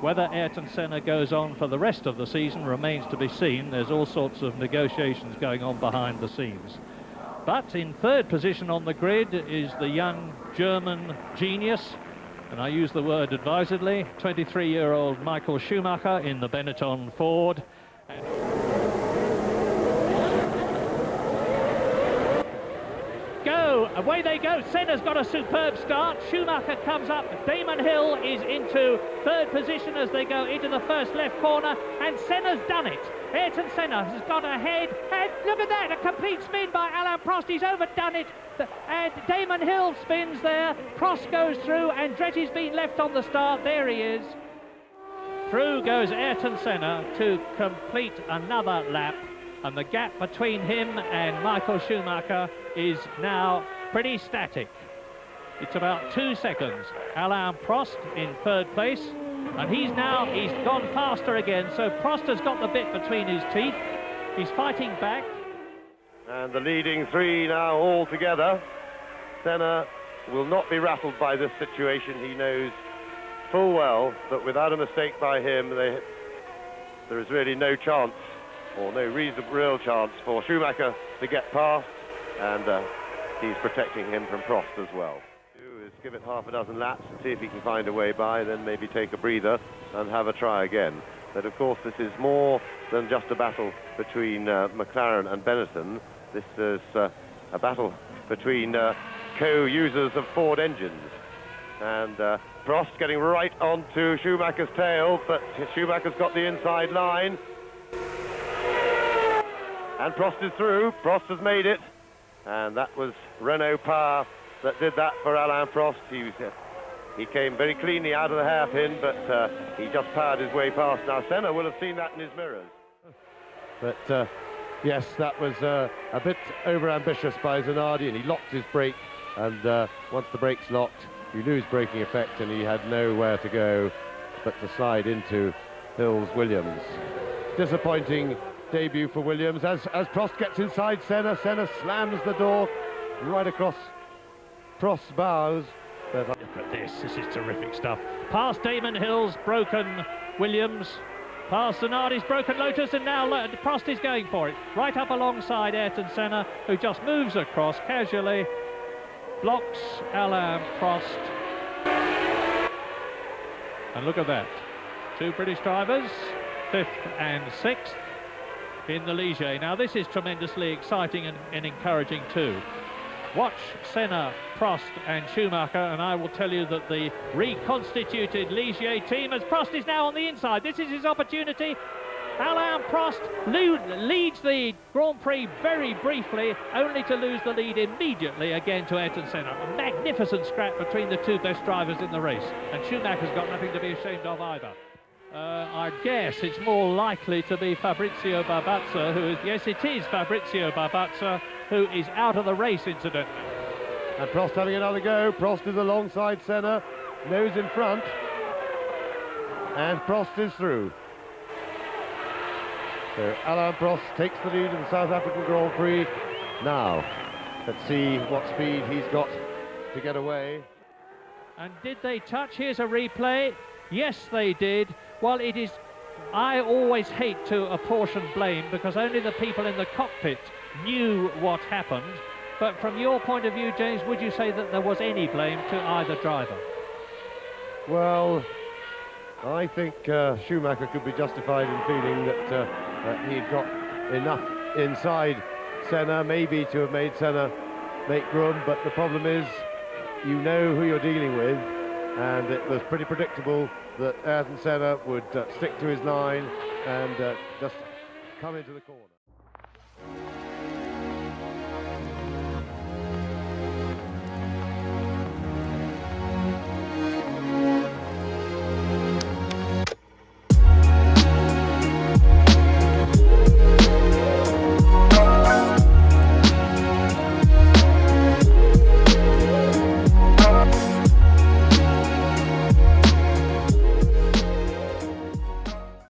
Whether Ayrton Senna goes on for the rest of the season remains to be seen. There's all sorts of negotiations going on behind the scenes. But in third position on the grid is the young German genius, and I use the word advisedly, 23-year-old Michael Schumacher in the Benetton Ford. Away they go. Senna's got a superb start. Schumacher comes up. Damon Hill is into third position as they go into the first left corner, and Senna's done it. Ayrton Senna has got ahead, and look at that, a complete spin by Alain Prost. He's overdone it, and Damon Hill spins there. Prost goes through, and Andretti's been left on the start. There he is. Through goes Ayrton Senna to complete another lap, and the gap between him and Michael Schumacher is now pretty static. It's about 2 seconds. Alain Prost in third place, and he's gone faster again, so Prost has got the bit between his teeth. He's fighting back. And the leading three now all together. Senna will not be rattled by this situation. He knows full well that without a mistake by him, there is really no chance, or no real chance, for Schumacher to get past, and he's protecting him from Prost as well. Is give it half a dozen laps and see if he can find a way by, then maybe take a breather and have a try again. But of course this is more than just a battle between McLaren and Benetton. This is a battle between co-users of Ford engines. And Prost getting right onto Schumacher's tail, but Schumacher's got the inside line. And Prost is through. Prost has made it. And that was Renault Power that did that for Alain Prost. He came very cleanly out of the hairpin, but he just powered his way past. Now Senna will have seen that in his mirrors. But yes, that was a bit over-ambitious by Zanardi, and he locked his brake, and once the brake's locked, you lose braking effect, and he had nowhere to go but to slide into Hill's Williams. Disappointing debut for Williams as Prost gets inside Senna. Senna slams the door right across Prost's bows. Look at this is terrific stuff. Past Damon Hill's broken Williams, past Zanardi's broken Lotus, and now Prost is going for it. Right up alongside Ayrton Senna, who just moves across casually, blocks Alain Prost. And look at that. Two British drivers, 5th and 6th in the Ligier. Now this is tremendously exciting and encouraging too. Watch Senna, Prost and Schumacher, and I will tell you that the reconstituted Ligier team, as Prost is now on the inside, this is his opportunity. Alain Prost leads the Grand Prix very briefly, only to lose the lead immediately again to Ayrton Senna. A magnificent scrap between the two best drivers in the race, and Schumacher's got nothing to be ashamed of either. I guess it's more likely to be Fabrizio Barbazza, who is, yes it is Fabrizio Barbazza, who is out of the race incidentally. And Prost having another go. Prost is alongside Senna, nose in front, and Prost is through. So Alain Prost takes the lead in the South African Grand Prix. Now, let's see what speed he's got to get away. And did they touch? Here's a replay. Yes, they did. Well, it is... I always hate to apportion blame because only the people in the cockpit knew what happened. But from your point of view, James, would you say that there was any blame to either driver? Well, I think Schumacher could be justified in feeling that he'd got enough inside Senna, maybe to have made Senna make room. But the problem is, you know who you're dealing with, and it was pretty predictable that Ayrton Senna would stick to his line and just come into the corner.